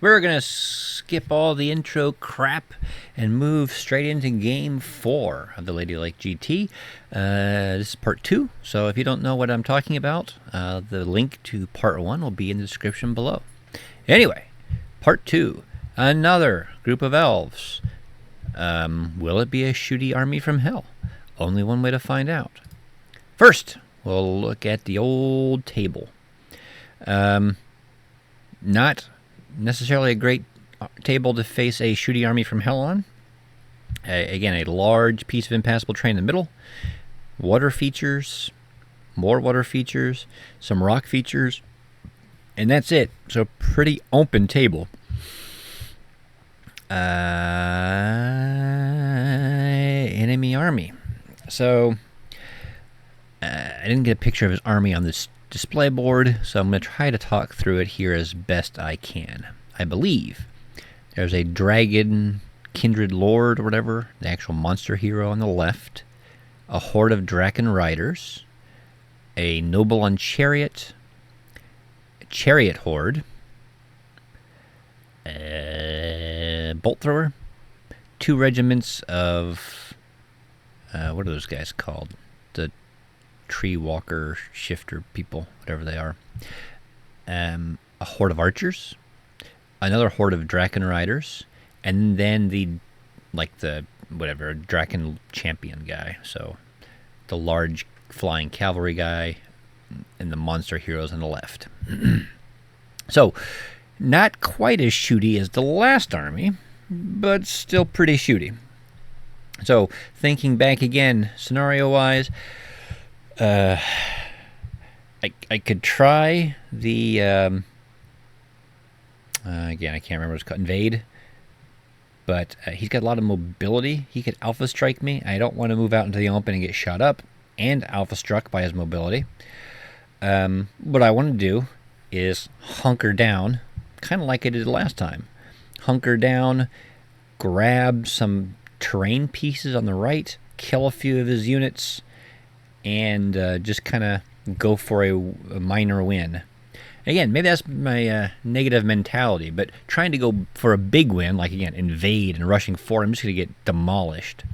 We're going to skip all the intro crap and move straight into Game 4 of the Lady Lake GT. This is Part 2, so if you don't know what I'm talking about, the link to Part 1 will be in the description below. Anyway, Part 2, another group of elves. Will it be a shooty army from hell? Only one way to find out. First, we'll look at the old table. Not necessarily a great table to face a shooty army from hell on. Again, a large piece of impassable terrain in the middle. Water features, more water features, some rock features, and that's it. So pretty open table. Enemy army. So I didn't get a picture of his army on this display board, so I'm going to try to talk through it here as best I can. I believe there's a dragon kindred lord or whatever, the actual monster hero on the left, a horde of draken riders, a noble on chariot, a chariot horde, a bolt thrower, 2 regiments of what are those guys called? The tree walker shifter people, whatever they are. A horde of archers, another horde of draken riders, and then the draken champion guy. So the large flying cavalry guy and the monster heroes on the left. So not quite as shooty as the last army, but still pretty shooty. So thinking back again, scenario-wise, I could try the again, I can't remember what it's called, invade, but he's got a lot of mobility. He could alpha strike me. I don't want to move out into the open and get shot up and alpha struck by his mobility. What I want to do is hunker down, kind of like I did last time. Hunker down, grab some terrain pieces on the right, kill a few of his units, and just kind of go for a minor win. Again, maybe that's my negative mentality, but trying to go for a big win, like again, invade and rushing forward, I'm just going to get demolished.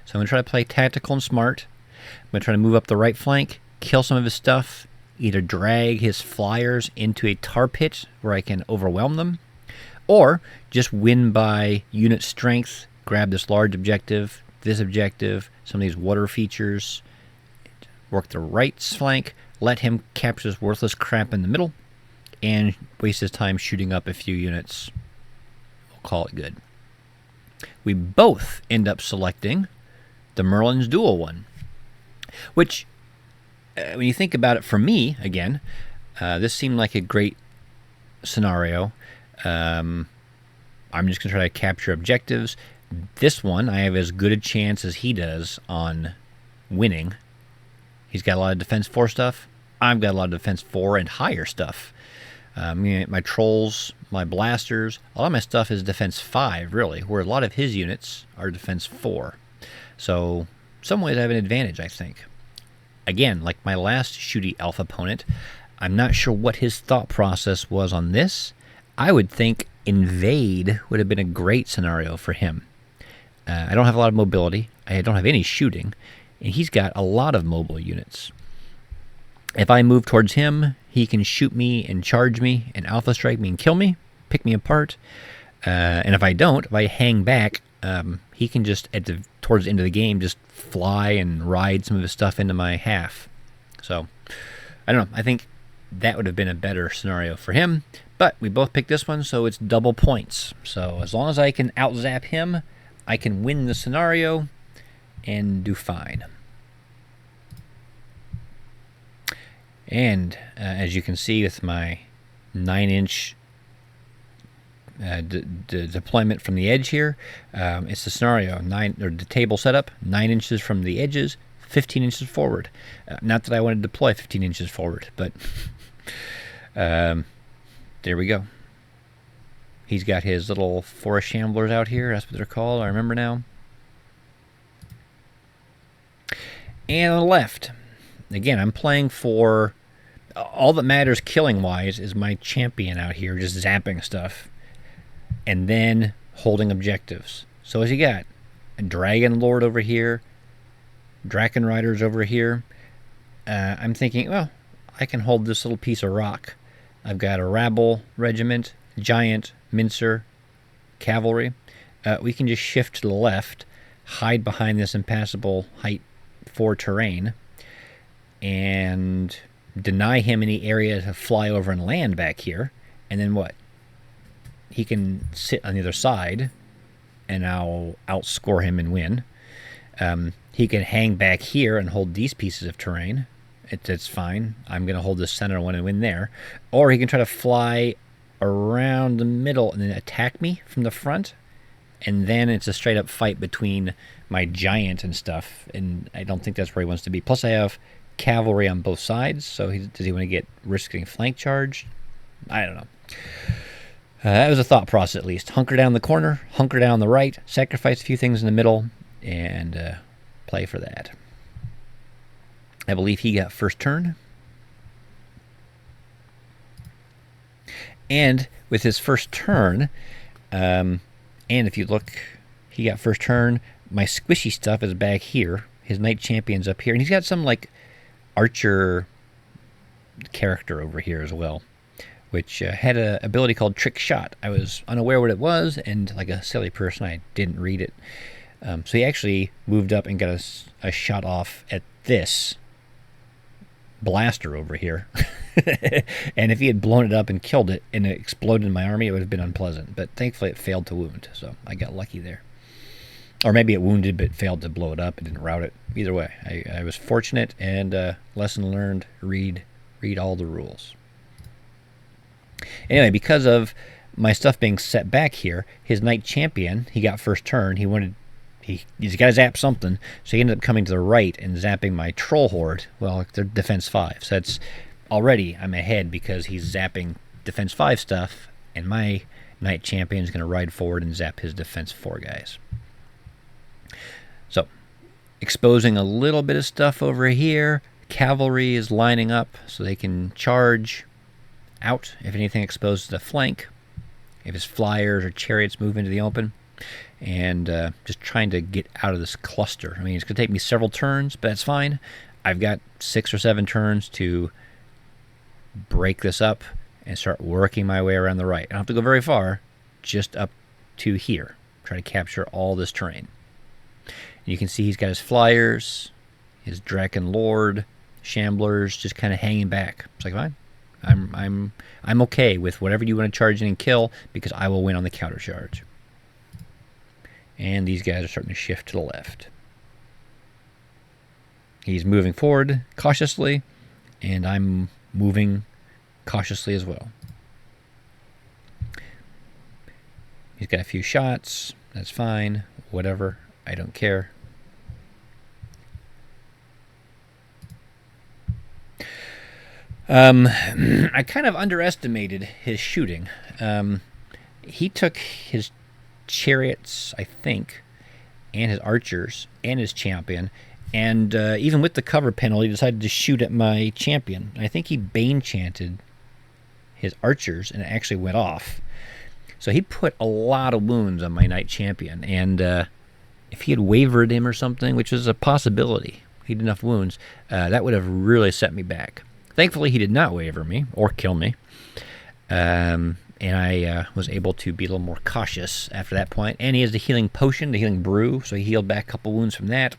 So I'm going to try to play tactical and smart. I'm going to try to move up the right flank, kill some of his stuff, either drag his flyers into a tar pit where I can overwhelm them, or just win by unit strength, grab this large objective, some of these water features, work the right flank, let him capture this worthless crap in the middle, and waste his time shooting up a few units. We'll call it good. We both end up selecting the Merlin's Duel one, which, when you think about it, for me, again, this seemed like a great scenario. I'm just going to try to capture objectives. This one, I have as good a chance as he does on winning. He's got a lot of defense 4 stuff. I've got a lot of defense 4 and higher stuff. My trolls, my blasters, a lot of my stuff is defense 5, really, where a lot of his units are defense 4. So, in some ways I have an advantage, I think. Again, like my last shooty alpha opponent, I'm not sure what his thought process was on this. I would think invade would have been a great scenario for him. I don't have a lot of mobility. I don't have any shooting. And he's got a lot of mobile units. If I move towards him, he can shoot me and charge me and alpha strike me and kill me, pick me apart. And if I don't, if I hang back, he can just, towards the end of the game, just fly and ride some of his stuff into my half. So, I don't know. I think that would have been a better scenario for him. But we both picked this one, so it's double points. So as long as I can out-zap him, I can win the scenario and do fine. And as you can see with my 9-inch deployment from the edge here, it's the scenario, the table setup, 9 inches from the edges, 15 inches forward. Not that I want to deploy 15 inches forward, but there we go. He's got his little forest shamblers out here. That's what they're called. I remember now. And on the left, again, I'm playing for... all that matters killing-wise is my champion out here just zapping stuff. and then holding objectives. So as you got a Dragon Lord over here, Draken Riders over here, I'm thinking, well, I can hold this little piece of rock. I've got a Rabble Regiment, Giant, Mincer, Cavalry. We can just shift to the left, hide behind this impassable height 4 terrain, and deny him any area to fly over and land back here. And then what? He can sit on the other side, and I'll outscore him and win. He can hang back here and hold these pieces of terrain. It's fine. I'm going to hold the center one and win there. Or he can try to fly around the middle and then attack me from the front. And then it's a straight-up fight between my giant and stuff. And I don't think that's where he wants to be. Plus, I have cavalry on both sides. So does he want to get risking flank charge? I don't know. That was a thought process, at least. Hunker down the corner, hunker down the right, sacrifice a few things in the middle, and play for that. I believe he got first turn. And with his first turn, and if you look, he got first turn. My squishy stuff is back here. His knight champion's up here. And he's got some, like, archer character over here as well, which had an ability called Trick Shot. I was unaware what it was, and like a silly person, I didn't read it. So he actually moved up and got a shot off at this blaster over here. And if he had blown it up and killed it and it exploded in my army, it would have been unpleasant. But thankfully it failed to wound, so I got lucky there. Or maybe it wounded but failed to blow it up. It didn't rout it. Either way, I was fortunate, and lesson learned, read all the rules. Anyway, because of my stuff being set back here, his knight champion, he got first turn. He's got to zap something, so he ended up coming to the right and zapping my troll horde. Well, they're defense 5, so that's already I'm ahead because he's zapping defense 5 stuff, and my knight champion is going to ride forward and zap his defense 4 guys. So, exposing a little bit of stuff over here. Cavalry is lining up so they can charge out if anything exposes the flank, if his flyers or chariots move into the open, and just trying to get out of this cluster. I mean, it's going to take me several turns, but that's fine. I've got 6 or 7 turns to break this up and start working my way around the right. I don't have to go very far, just up to here. Try to capture all this terrain. And you can see he's got his flyers, his Draken Lord, Shamblers, just kind of hanging back. It's like, fine. I'm okay with whatever you want to charge in and kill, because I will win on the counter charge. And these guys are starting to shift to the left. He's moving forward cautiously, and I'm moving cautiously as well. He's got a few shots. That's fine. Whatever. I don't care. I kind of underestimated his shooting. He took his chariots, I think, and his archers, and his champion, and even with the cover penalty, decided to shoot at my champion. I think he Bane chanted his archers, and it actually went off. So he put a lot of wounds on my knight champion, and if he had wavered him or something, which is a possibility, he had enough wounds, that would have really set me back. Thankfully, he did not waver me or kill me. And I was able to be a little more cautious after that point. And he has the healing potion, the healing brew, so he healed back a couple wounds from that.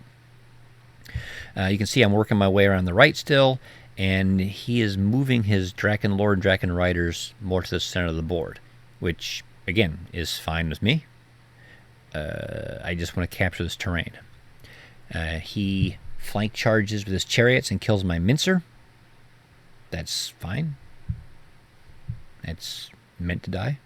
You can see I'm working my way around the right still, and he is moving his Draken Lord and Draken Riders more to the center of the board, which, again, is fine with me. I just want to capture this terrain. He flank charges with his chariots and kills my Mincer. That's fine. It's meant to die.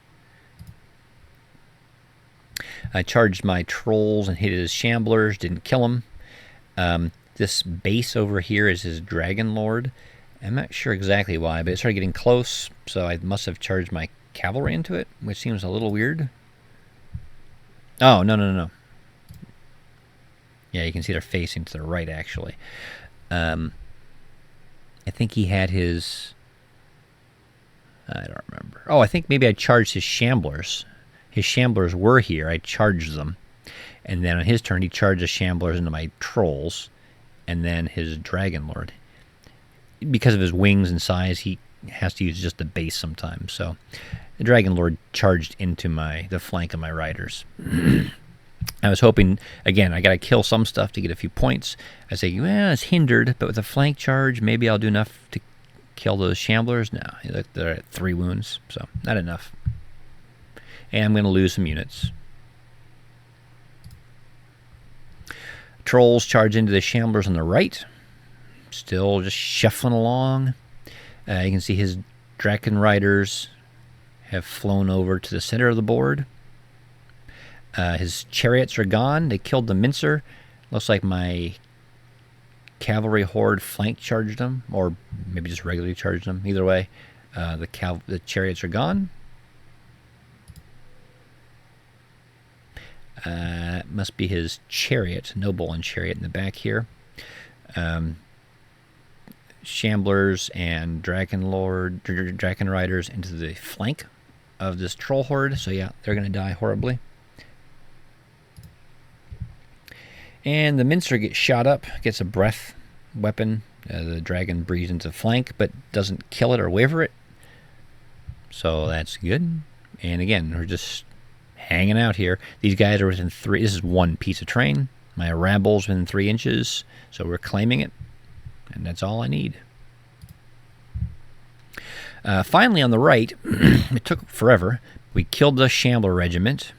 I charged my trolls and hit his shamblers, didn't kill him. This base over here is his Dragon Lord. I'm not sure exactly why, but it started getting close, so I must have charged my cavalry into it, which seems a little weird. Oh, no. Yeah, you can see they're facing to the right, actually. I think he had his... I don't remember. Oh, I think maybe I charged his shamblers his shamblers were here. I charged them. And then on his turn, he charged the shamblers into my trolls. And then his Dragon Lord. Because of his wings and size, he has to use just the base sometimes. So the Dragon Lord charged into the flank of my riders. I was hoping, again, I got to kill some stuff to get a few points. I say, well, it's hindered, but with a flank charge, maybe I'll do enough to kill those shamblers. No, they're at 3 wounds, so not enough. And I'm going to lose some units. Trolls charge into the shamblers on the right. Still just shuffling along. You can see his Draken Riders have flown over to the center of the board. His chariots are gone. They killed the mincer. Looks like my cavalry horde flank charged them, or maybe just regularly charged them. Either way, the chariots are gone. Must be his chariot, noble and chariot in the back here. Shamblers and Dragon Riders into the flank of this troll horde. So yeah, they're going to die horribly. And the mincer gets shot up, gets a breath weapon. The dragon breathes into the flank, but doesn't kill it or waver it. So that's good. And again, we're just hanging out here. These guys are within 3. This is one piece of terrain. My Rabble's within 3 inches, so we're claiming it. And that's all I need. Finally, on the right, it took forever. We killed the Shambler Regiment.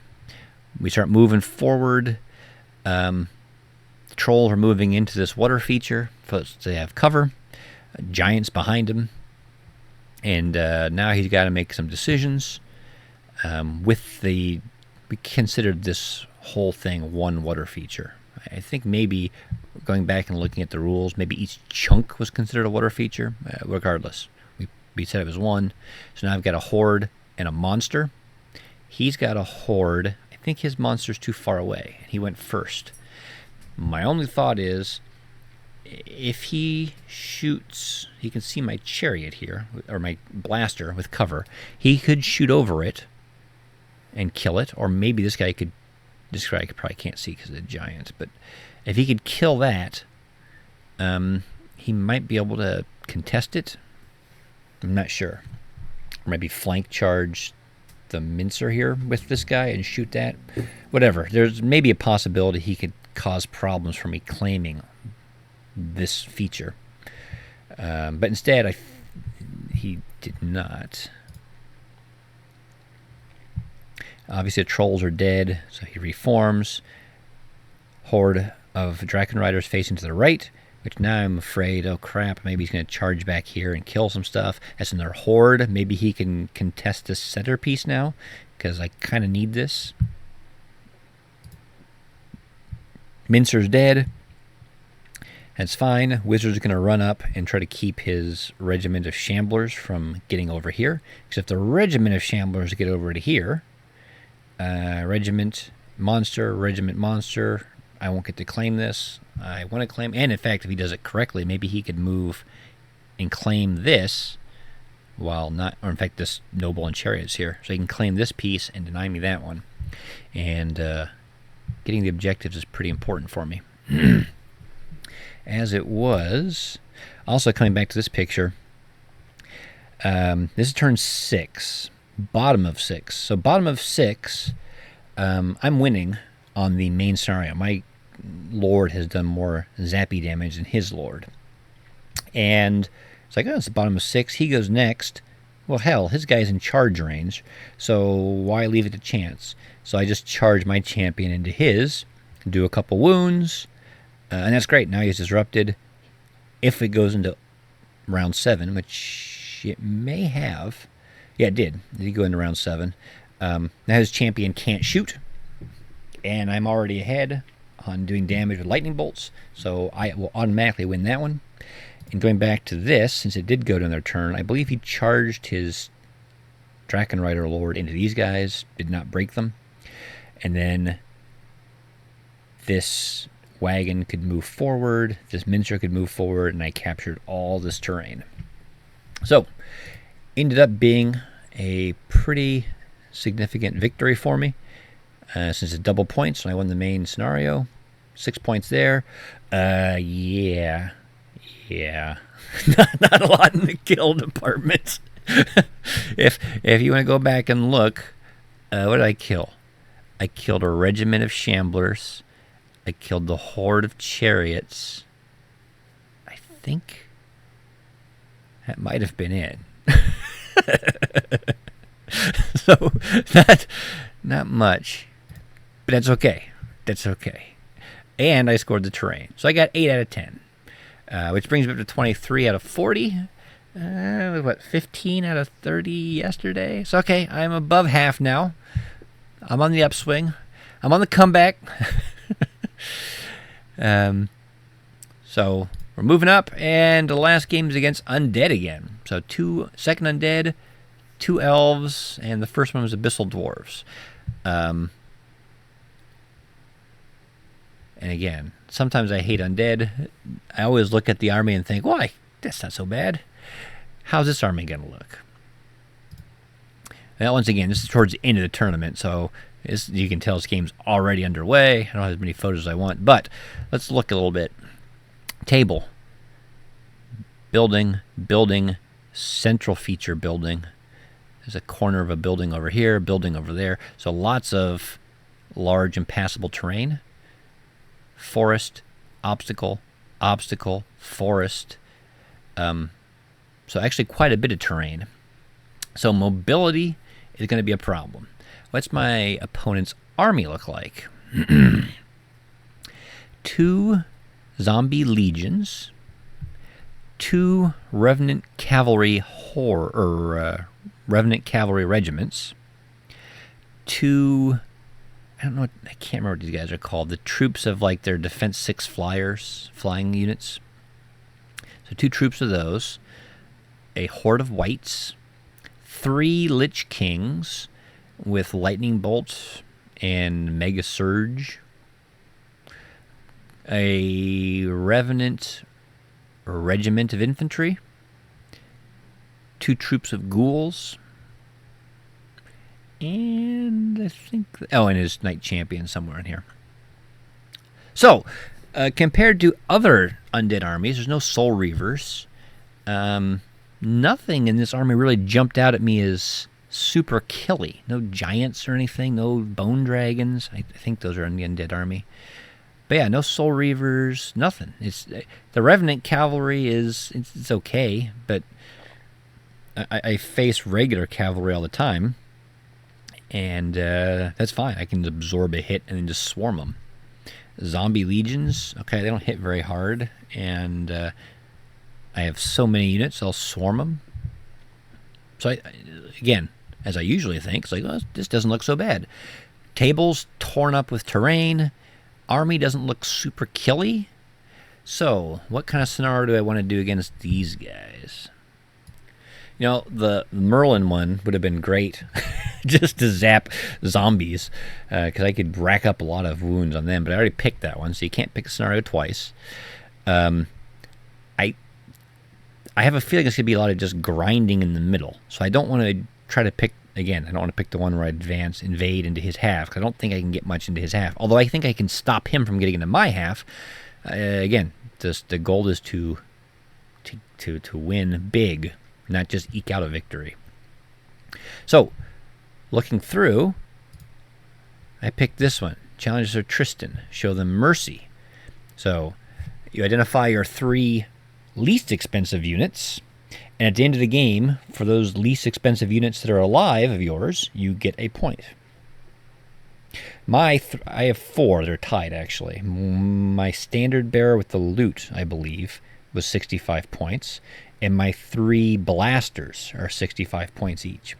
We start moving forward. The trolls are moving into this water feature. So they have cover. Giants behind him. And now he's got to make some decisions. We considered this whole thing one water feature. I think maybe going back and looking at the rules, maybe each chunk was considered a water feature. Regardless, we said it was one. So now I've got a horde and a monster. He's got a horde. I think his monster's too far away. He went first. My only thought is, if he shoots, he can see my chariot here, or my blaster with cover. He could shoot over it and kill it, or maybe this guy probably can't see because of the giant, but if he could kill that, he might be able to contest it. I'm not sure. Or maybe flank charge the mincer here with this guy and shoot that. Whatever. There's maybe a possibility he could cause problems for me claiming this feature. But instead, he did not. Obviously, the trolls are dead, so he reforms. Horde of Draken Riders facing to the right, which now I'm afraid, oh crap, maybe he's going to charge back here and kill some stuff. That's another horde. Maybe he can contest this centerpiece now, because I kind of need this. Mincer's dead. That's fine. Wizard's going to run up and try to keep his regiment of shamblers from getting over here. Because if the regiment of shamblers get over to here, regiment monster, I won't get to claim this. I want to claim, and in fact, if he does it correctly, maybe he could move and claim this while not, or in fact, this noble and chariots here. So he can claim this piece and deny me that one. And getting the objectives is pretty important for me. As it was, also coming back to this picture, this is turn 6, bottom of 6. So bottom of 6, I'm winning on the main scenario. My lord has done more zappy damage than his lord. And it's like, oh, it's the bottom of 6. He goes next. Well, hell, his guy's in charge range, so why leave it to chance? So I just charge my champion into his, do a couple wounds, and that's great. Now he's disrupted. If it goes into round 7, which it may have. Yeah, it did. It did go into round 7. Now his champion can't shoot, and I'm already ahead on doing damage with lightning bolts, so I will automatically win that one. And going back to this, since it did go to their turn, I believe he charged his Draken Rider Lord into these guys, did not break them. And then this wagon could move forward, this mincer could move forward, and I captured all this terrain. So, ended up being a pretty significant victory for me. Since it's double points, and I won the main scenario. 6 points there. Yeah. not a lot in the kill department. if you want to go back and look, what did I kill? I killed a regiment of shamblers. I killed the horde of chariots. I think that might have been it. So not much, but that's okay. That's okay. And I scored the terrain, so I got 8 out of 10, which brings me up to 23 out of 40. 15 out of 30 yesterday. So okay, I'm above half now. I'm on the upswing. I'm on the comeback. So we're moving up, and the last game is against undead again. So 2 second undead, 2 elves, and the first one was abyssal dwarves. And again, sometimes I hate undead. I always look at the army and think, why? That's not so bad. How's this army going to look? Now, once again, this is towards the end of the tournament, so you can tell this game's already underway. I don't have as many photos as I want, but let's look a little bit. Table. Building, central feature building. There's a corner of a building over here, building over there. So lots of large impassable terrain. Forest, obstacle, forest. So actually quite a bit of terrain. So mobility is going to be a problem. What's my opponent's army look like? 2 zombie legions, 2 revenant cavalry revenant cavalry regiments, 2, I can't remember what these guys are called. The troops of like their Defense 6 flying units. So 2 troops of those, a horde of wights, 3 Lich Kings with lightning bolt and mega surge, a revenant regiment of infantry, 2 troops of ghouls, and I think and his knight champion somewhere in here. So compared to other undead armies, there's no soul reavers. Nothing in this army really jumped out at me as super killy. No giants or anything. No bone dragons. I think those are in the undead army. But yeah, no soul reavers. Nothing. It's the revenant cavalry it's okay, but I face regular cavalry all the time, and that's fine. I can absorb a hit and then just swarm them. Zombie legions. Okay, they don't hit very hard, and I have so many units, I'll swarm them. So, again, as I usually think, it's like, oh, this doesn't look so bad. Tables torn up with terrain. Army doesn't look super killy. So, what kind of scenario do I want to do against these guys? You know, the Merlin one would have been great just to zap zombies, because I could rack up a lot of wounds on them, but I already picked that one, so you can't pick a scenario twice. I have a feeling it's going to be a lot of just grinding in the middle. So I don't want to try to pick, again, I don't want to pick the one where I invade into his half, because I don't think I can get much into his half. Although I think I can stop him from getting into my half. Again, the goal is to win big, not just eke out a victory. So, looking through, I picked this one. Challenge Sir Tristan. Show them mercy. So, you identify your 3 least expensive units, and at the end of the game, for those least expensive units that are alive of yours, you get a point. I have 4. They're tied, actually. My standard bearer with the loot, I believe, was 65 points, and my 3 blasters are 65 points each.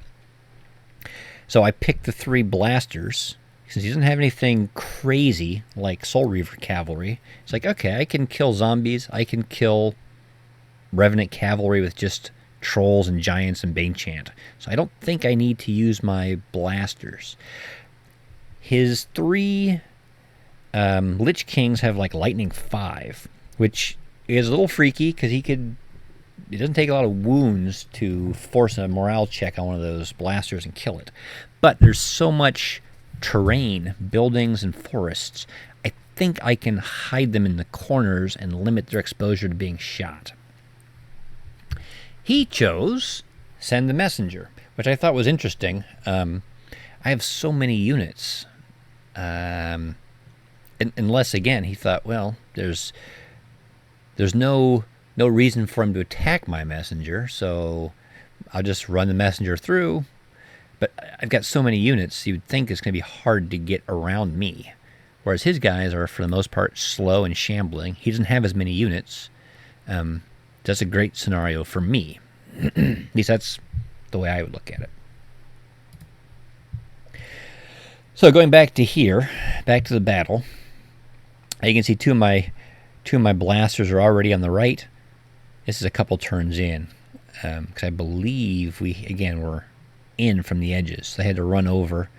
So I picked the 3 blasters. Since he doesn't have anything crazy like Soul Reaver Cavalry, it's like, okay, I can kill zombies, I can kill Revenant Cavalry with just trolls and giants and Banechant. So I don't think I need to use my blasters. His 3 Lich Kings have like Lightning 5, which is a little freaky because it doesn't take a lot of wounds to force a morale check on one of those blasters and kill it. But there's so much terrain, buildings, and forests. I think I can hide them in the corners and limit their exposure to being shot. He chose Send the Messenger, which I thought was interesting. I have so many units. Unless, again, he thought, well, there's no reason for him to attack my messenger, so I'll just run the messenger through. But I've got so many units, you would think it's going to be hard to get around me. Whereas his guys are, for the most part, slow and shambling. He doesn't have as many units. That's a great scenario for me. At least that's the way I would look at it. So going back to here, back to the battle, you can see two of my blasters are already on the right. This is a couple turns in, because I believe we, again, were in from the edges. So I had to run over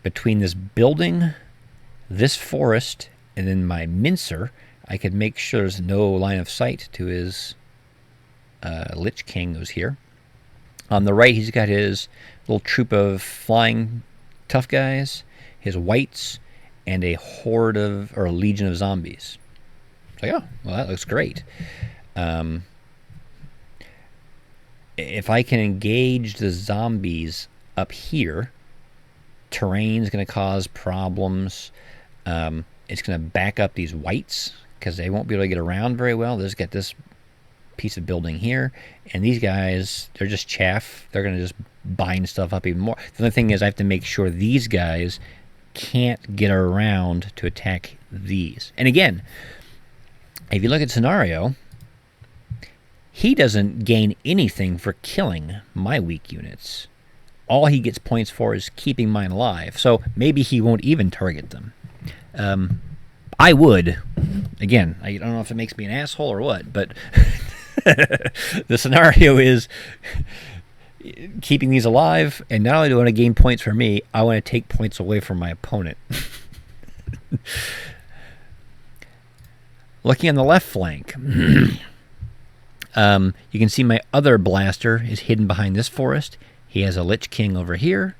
between this building, this forest, and then my mincer. I could make sure there's no line of sight to his Lich King who's here. On the right, he's got his little troop of flying tough guys, his wights, and a horde of, or a legion of zombies. So yeah, well, that looks great. If I can engage the zombies up here, terrain's going to cause problems. It's going to back up these wights because they won't be able to get around very well. They'll just get this piece of building here, and these guys, they're just chaff. They're going to just bind stuff up even more. The only thing is I have to make sure these guys can't get around to attack these. And again, if you look at scenario, he doesn't gain anything for killing my weak units. All he gets points for is keeping mine alive. So maybe he won't even target them. I would. Again, I don't know if it makes me an asshole or what, but the scenario is keeping these alive, and not only do I want to gain points for me, I want to take points away from my opponent. Looking on the left flank, you can see my other blaster is hidden behind this forest. He has a Lich King over here.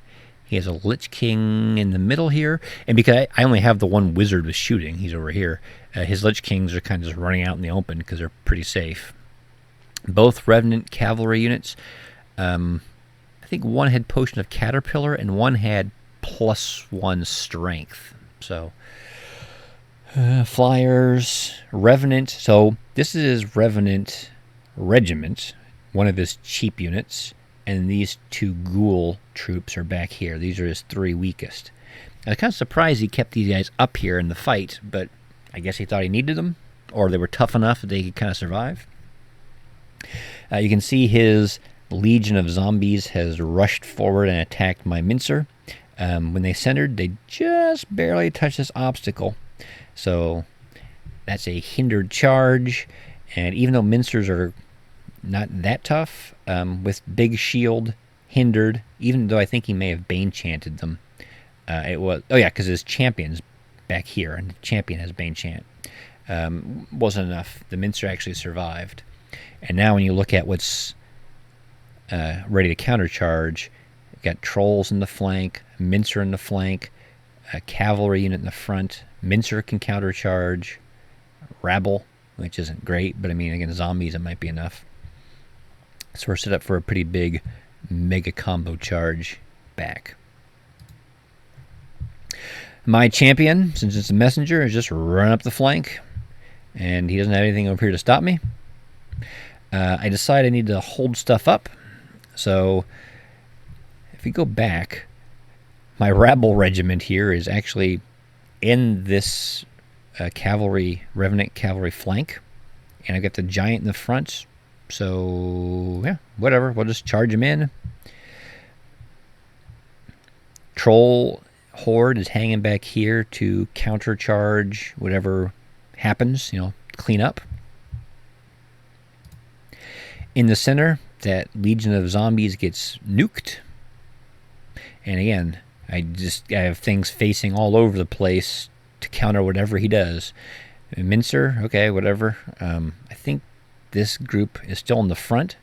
He has a Lich King in the middle here. And because I only have the one wizard with shooting, he's over here. His Lich Kings are kind of just running out in the open because they're pretty safe. Both Revenant cavalry units. I think one had Potion of Caterpillar and one had +1 strength. So, flyers, Revenant. So this is Revenant Regiment, one of his cheap units. And these two ghoul troops are back here. These are his 3 weakest. I was kind of surprised he kept these guys up here in the fight, but I guess he thought he needed them, or they were tough enough that they could kind of survive. You can see his legion of zombies has rushed forward and attacked my mincer. When they centered, they just barely touched this obstacle. So that's a hindered charge, and even though mincers are not that tough, with big shield, hindered, even though I think he may have Bane chanted them. It was, oh yeah, because his champion's back here, and the champion has Bane chant. Wasn't enough. The mincer actually survived. And now when you look at what's ready to countercharge, you've got trolls in the flank, mincer in the flank, a cavalry unit in the front. Mincer can countercharge, rabble, which isn't great, but I mean, again, zombies, it might be enough. So we're set up for a pretty big mega combo charge back. My champion, since it's a messenger, is just run up the flank, and he doesn't have anything over here to stop me. I decide I need to hold stuff up. So if we go back, my rabble regiment here is actually in this Revenant cavalry flank, and I've got the giant in the front. So yeah, whatever, we'll just charge him in. Troll horde is hanging back here to countercharge whatever happens, clean up. In the center, that legion of zombies gets nuked. And again, I have things facing all over the place to counter whatever he does. Mincer, okay, whatever. I think this group is still in the front.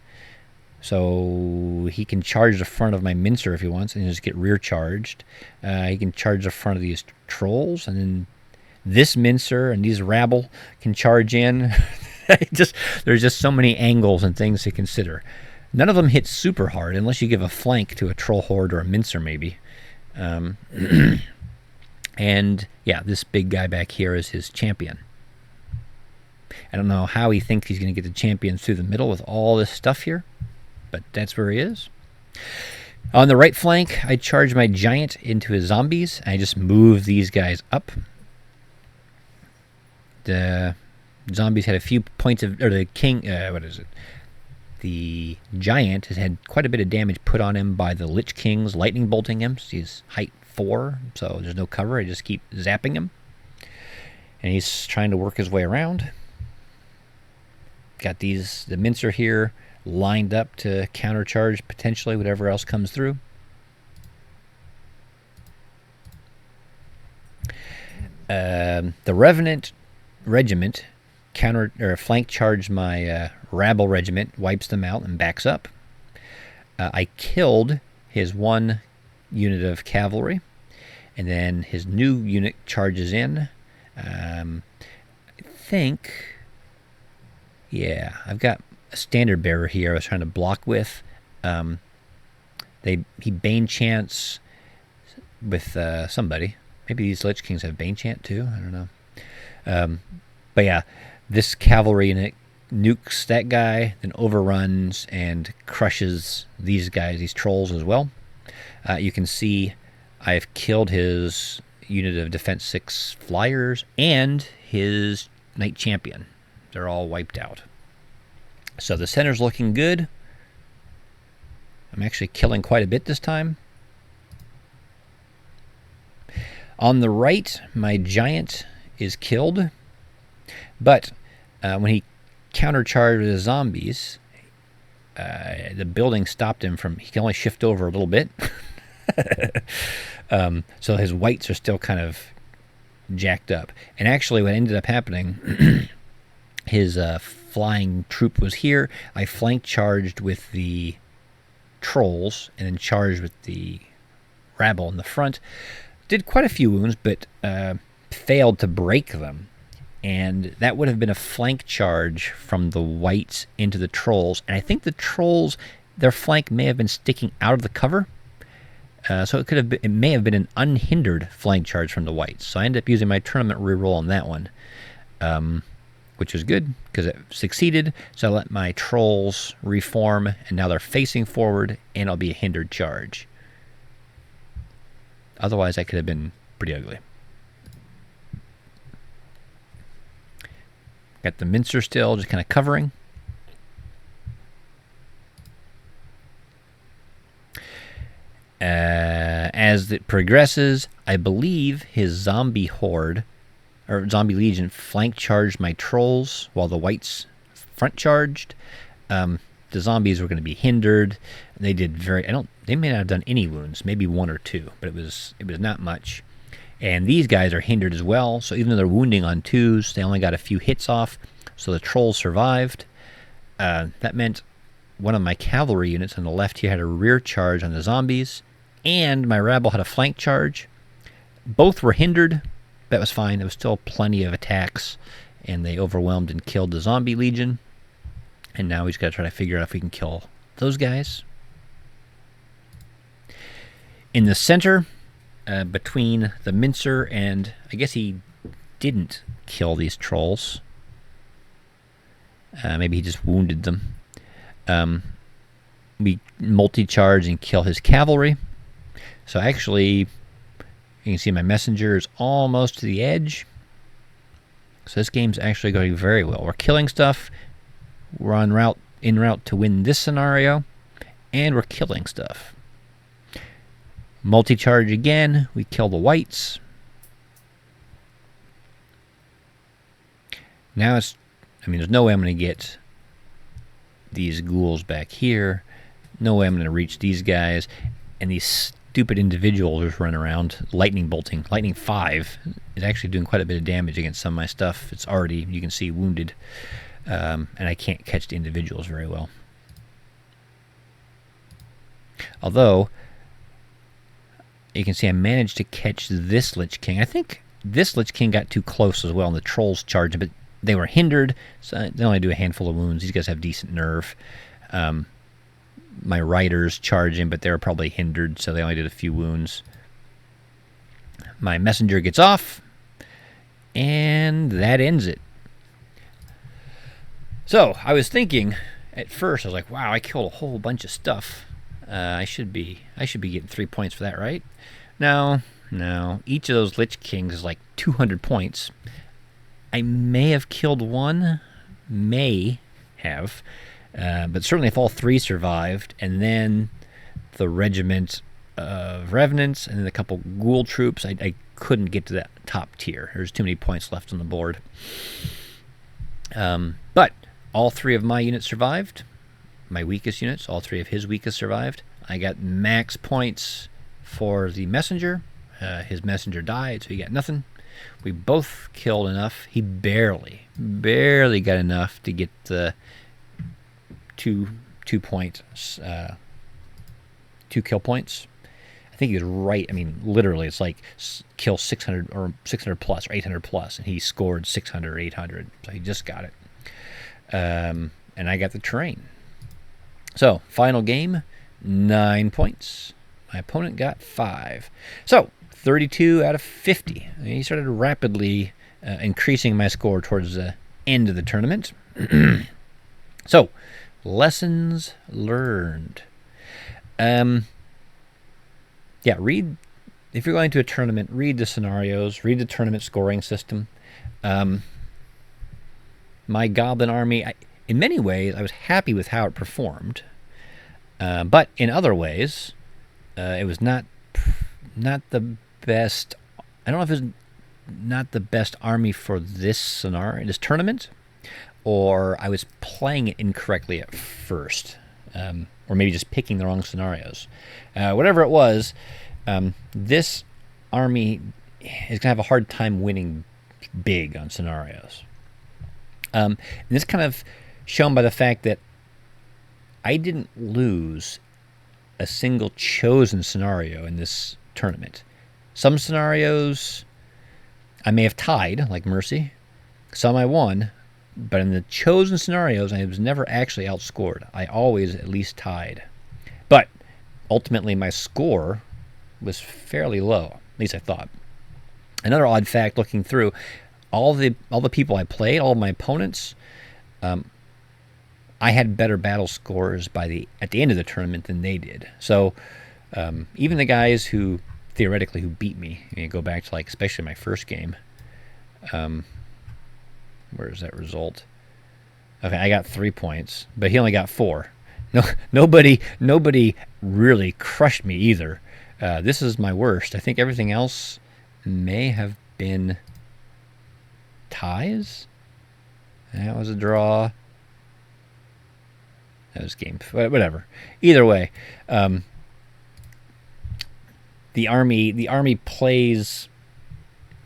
So he can charge the front of my mincer if he wants and just get rear charged. He can charge the front of these trolls, and then this mincer and these rabble can charge in. There's just so many angles and things to consider. None of them hit super hard unless you give a flank to a troll horde or a mincer maybe. And yeah, this big guy back here is his champion. I don't know how he thinks he's going to get the champions through the middle with all this stuff here, but that's where he is. On the right flank, I charge my giant into his zombies. I just move these guys up. The zombies had a few points of, or the king, what is it? The giant has had quite a bit of damage put on him by the Lich Kings lightning bolting him. He's height 4, so there's no cover. I just keep zapping him. And he's trying to work his way around. Got the mincer here lined up to countercharge potentially whatever else comes through. The Revenant Regiment flank charged my Rabble Regiment, wipes them out and backs up. I killed his one unit of cavalry, and then his new unit charges in. I think, yeah, I've got a standard bearer here I was trying to block with. He Bane Chants with somebody. Maybe these Lich Kings have Bane Chant too. I don't know. But yeah, this cavalry unit nukes that guy, then overruns and crushes these guys, these trolls as well. You can see I've killed his unit of Defense 6 flyers and his Knight Champion. They're all wiped out. So the center's looking good. I'm actually killing quite a bit this time. On the right, my giant is killed, but when he countercharged with the zombies, the building stopped him from, he can only shift over a little bit. So his whites are still kind of jacked up. And actually what ended up happening, his flying troop was here. I flank charged with the trolls and then charged with the rabble in the front. Did quite a few wounds, but failed to break them. And that would have been a flank charge from the whites into the trolls. And I think the trolls, their flank may have been sticking out of the cover. So it may have been an unhindered flank charge from the whites. So I ended up using my tournament reroll on that one, which was good because it succeeded. So I let my trolls reform, and now they're facing forward, and it'll be a hindered charge. Otherwise, that could have been pretty ugly. Got the mincer still, just kind of covering. As it progresses, I believe his zombie horde, or zombie legion, flank charged my trolls while the whites front charged. The zombies were going to be hindered. They did they may not have done any wounds, maybe 1 or 2, but it was not much. And these guys are hindered as well, so even though they're wounding on 2s, they only got a few hits off, so the trolls survived. That meant one of my cavalry units on the left here had a rear charge on the zombies, and my rabble had a flank charge. Both were hindered. That was fine. There was still plenty of attacks, and they overwhelmed and killed the zombie legion. And now we just got to try to figure out if we can kill those guys. In the center, between the mincer and, I guess he didn't kill these trolls. Maybe he just wounded them. We multi-charge and kill his cavalry. So actually, you can see my messenger is almost to the edge. So this game's actually going very well. We're killing stuff. We're en route to win this scenario, and we're killing stuff. Multi-charge again. We kill the whites. Now there's no way I'm going to get these ghouls back here. No way I'm going to reach these guys. And these stupid individuals just run around lightning bolting. Lightning 5 is actually doing quite a bit of damage against some of my stuff. It's already, you can see, wounded. And I can't catch the individuals very well. Although, you can see I managed to catch this Lich King. I think this Lich King got too close as well, and the trolls charged, but they were hindered, so they only do a handful of wounds. These guys have decent nerve. My riders charge him, but they were probably hindered, so they only did a few wounds. My messenger gets off, and that ends it. So, I was thinking, at first, I was like, wow, I killed a whole bunch of stuff. I should be getting 3 points for that, right? No. Each of those Lich Kings is like 200 points. I may have killed one, but certainly if all three survived, and then the regiment of Revenants, and then a couple Ghoul troops, I couldn't get to that top tier. There's too many points left on the board. But all three of my units survived. My weakest units, all three of his weakest survived. I got max points for the messenger. His messenger died, so he got nothing. We both killed enough. He barely got enough to get the 2 points, 2 kill points. I think he was right. I mean, literally, it's like kill 600 or 600 plus or 800 plus, and he scored 600 or 800. So he just got it. And I got the terrain. So, final game, 9 points. My opponent got 5. So, 32 out of 50. He started rapidly increasing my score towards the end of the tournament. So, lessons learned. Read, if you're going to a tournament, read the scenarios, read the tournament scoring system. My Goblin army, in many ways, I was happy with how it performed. But in other ways, it was not the best. I don't know if it was not the best army for this scenario, this tournament, or I was playing it incorrectly at first, or maybe just picking the wrong scenarios. Whatever it was, this army is going to have a hard time winning big on scenarios. And this kind of shown by the fact that I didn't lose a single chosen scenario in this tournament. Some scenarios I may have tied, like Mercy. Some I won, but in the chosen scenarios, I was never actually outscored. I always at least tied. But ultimately, my score was fairly low. At least I thought. Another odd fact, looking through all the people I played, all of my opponents, I had better battle scores at the end of the tournament than they did. So even the guys who theoretically beat me, go back to especially my first game. Where's that result? Okay, I got 3 points, but he only got 4. Nobody really crushed me either. This is my worst. I think everything else may have been ties. That was a draw. That was game. Whatever. Either way, the army plays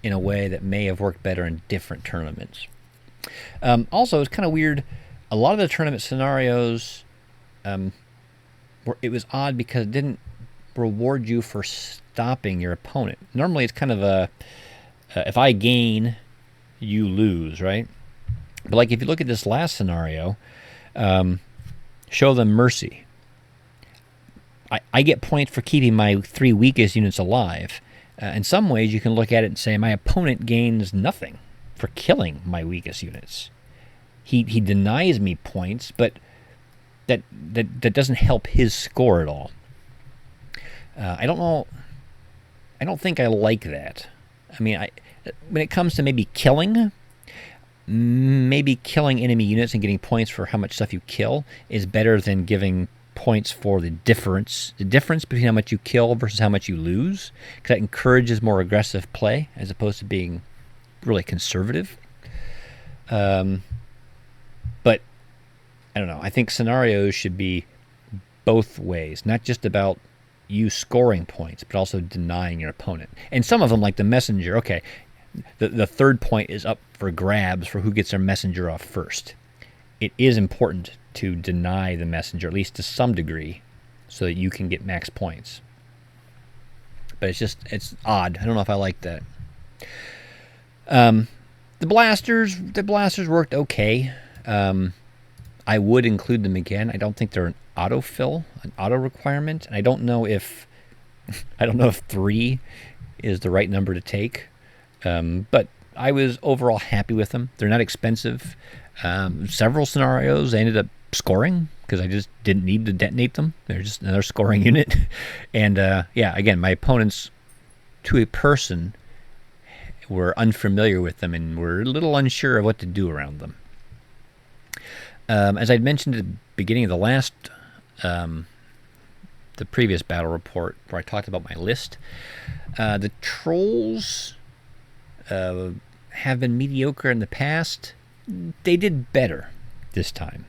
in a way that may have worked better in different tournaments. Also, it's kind of weird. A lot of the tournament scenarios, it was odd because it didn't reward you for stopping your opponent. Normally, it's kind of if I gain, you lose, right? But if you look at this last scenario, show them mercy. I get points for keeping my 3 weakest units alive. In some ways, you can look at it and say my opponent gains nothing for killing my weakest units. He denies me points, but that doesn't help his score at all. I don't know. I don't think I like that. I mean, when it comes to maybe killing enemy units and getting points for how much stuff you kill is better than giving points for the difference between how much you kill versus how much you lose, because that encourages more aggressive play as opposed to being really conservative. But I don't know. I think scenarios should be both ways, not just about you scoring points, but also denying your opponent. And some of them, like the messenger, okay, the third point is up for grabs for who gets their messenger off first. It is important to deny the messenger, at least to some degree, so that you can get max points. But it's odd. I don't know if I like that. The blasters worked okay. I would include them again. I don't think they're an autofill, an auto requirement, and I don't know if 3 is the right number to take. But I was overall happy with them. They're not expensive. Several scenarios I ended up scoring because I just didn't need to detonate them. They're just another scoring unit. And again, my opponents, to a person, were unfamiliar with them and were a little unsure of what to do around them. As I'd mentioned at the beginning of the previous battle report where I talked about my list, the trolls have been mediocre in the past. They did better this time.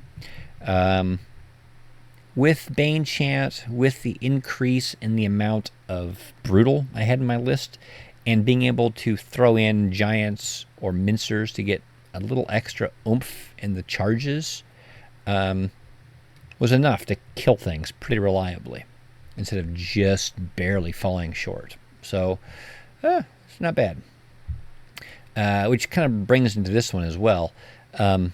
With Bane Chant, with the increase in the amount of brutal I had in my list, and being able to throw in giants or mincers to get a little extra oomph in the charges, was enough to kill things pretty reliably instead of just barely falling short. So, it's not bad. Which kind of brings into this one as well. In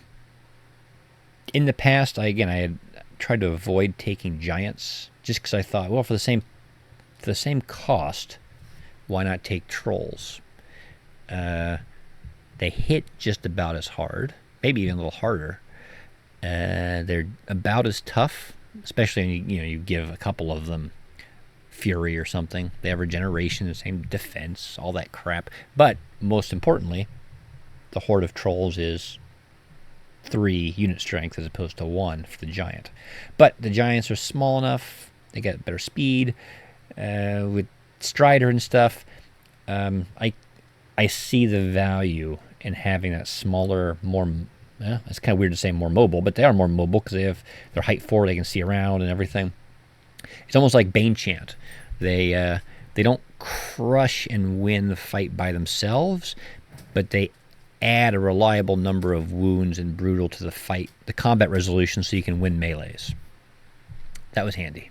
the past, I had tried to avoid taking giants just because I thought, well, for the same cost, why not take trolls? They hit just about as hard, maybe even a little harder. They're about as tough, especially when you give a couple of them fury or something. They have regeneration, the same defense, all that crap. But most importantly, the horde of trolls is 3 unit strength as opposed to 1 for the giant. But the giants are small enough. They got better speed with Strider and stuff. I see the value in having that smaller, more. It's kind of weird to say more mobile, but they are more mobile because they have their height 4. They can see around and everything. It's almost like Bane Chant. They don't crush and win the fight by themselves, but they add a reliable number of wounds and brutal to the fight, the combat resolution, so you can win melees. That was handy.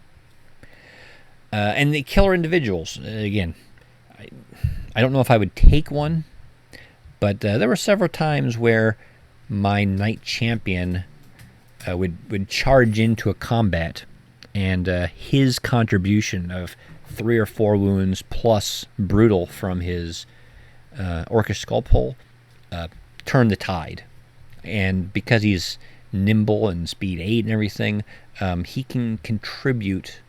And the killer individuals, again, I don't know if I would take one, but there were several times where my knight champion would charge into a combat, and his contribution of 3 or 4 wounds plus brutal from his Orcish Skull Pole turned the tide. And because he's nimble and speed 8 and everything, he can contribute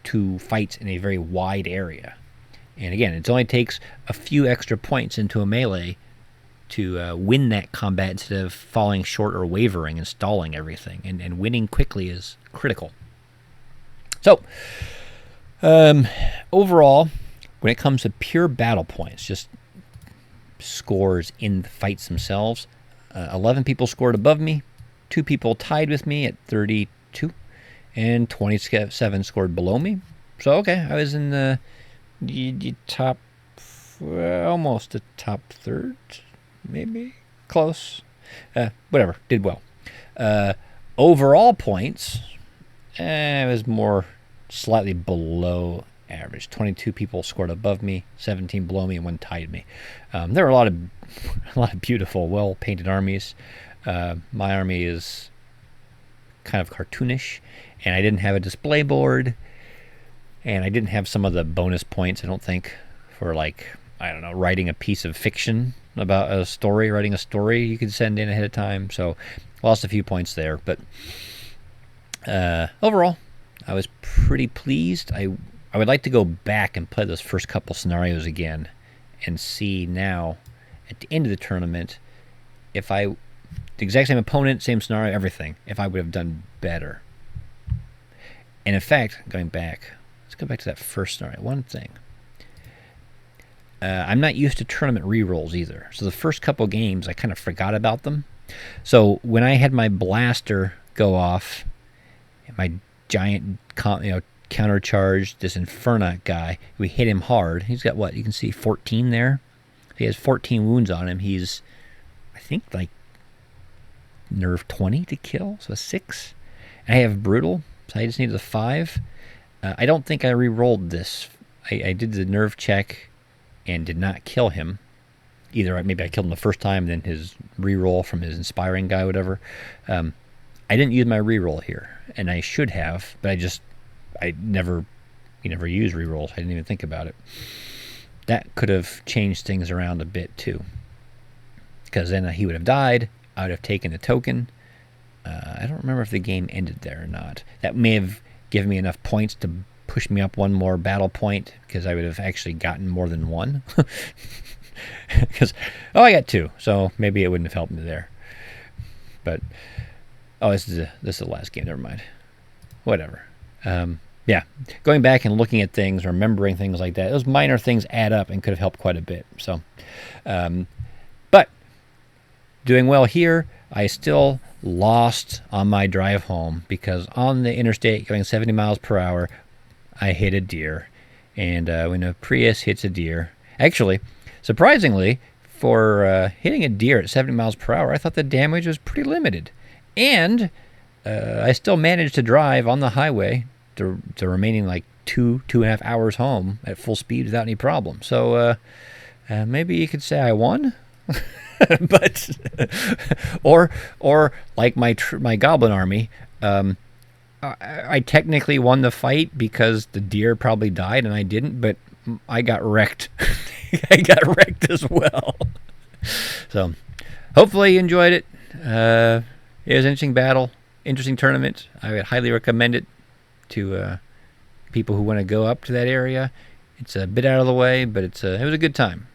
to fights in a very wide area. And again, it only takes a few extra points into a melee to win that combat instead of falling short or wavering and stalling everything. And winning quickly is critical. So, overall, when it comes to pure battle points, just scores in the fights themselves, 11 people scored above me, 2 people tied with me at 32, and 27 scored below me. So, okay, I was in the top, almost the top third, maybe, close. Whatever, did well. Overall points, it was more slightly below average. 22 people scored above me, 17 below me, and 1 tied me. There were a lot of beautiful, well-painted armies. My army is kind of cartoonish, and I didn't have a display board, and I didn't have some of the bonus points, I don't think, for, like, I don't know, writing a piece of fiction about a story, writing a story you could send in ahead of time. So lost a few points there, but overall, I was pretty pleased. I would like to go back and play those first couple scenarios again and see now at the end of the tournament if the exact same opponent, same scenario, everything, if I would have done better. And in fact, going back, let's go back to that first scenario. One thing. I'm not used to tournament rerolls either. So the first couple games, I kind of forgot about them. So when I had my blaster go off, my giant countercharge, this Inferna guy, we hit him hard. He's got what? You can see 14 there. He has 14 wounds on him. He's, I think, like nerve 20 to kill, so 6. And I have brutal, So I just needed a 5. I don't think I re-rolled this. I did the nerve check and did not kill him. Either maybe I killed him the first time, then his re-roll from his inspiring guy, whatever. I didn't use my re-roll here, and I should have, but I never use re-rolls. I didn't even think about it. That could have changed things around a bit too, because then he would have died. I would have taken the token. I don't remember if the game ended there or not. That may have given me enough points to push me up one more battle point, because I would have actually gotten more than one. Because I got 2, so maybe it wouldn't have helped me there. But this is the last game. Never mind. Whatever. Yeah, going back and looking at things, remembering things like that, those minor things add up and could have helped quite a bit. So, but doing well here. I still lost on my drive home because on the interstate going 70 miles per hour, I hit a deer. And when a Prius hits a deer, actually, surprisingly, for hitting a deer at 70 miles per hour, I thought the damage was pretty limited. And I still managed to drive on the highway the remaining like 2.5 hours home at full speed without any problem. So maybe you could say I won. But or like my goblin army, I technically won the fight because the deer probably died and I didn't, but I got wrecked. I got wrecked as well. So hopefully you enjoyed it. It was an interesting battle, interesting tournament. I would highly recommend it to people who want to go up to that area. It's a bit out of the way, but it was a good time.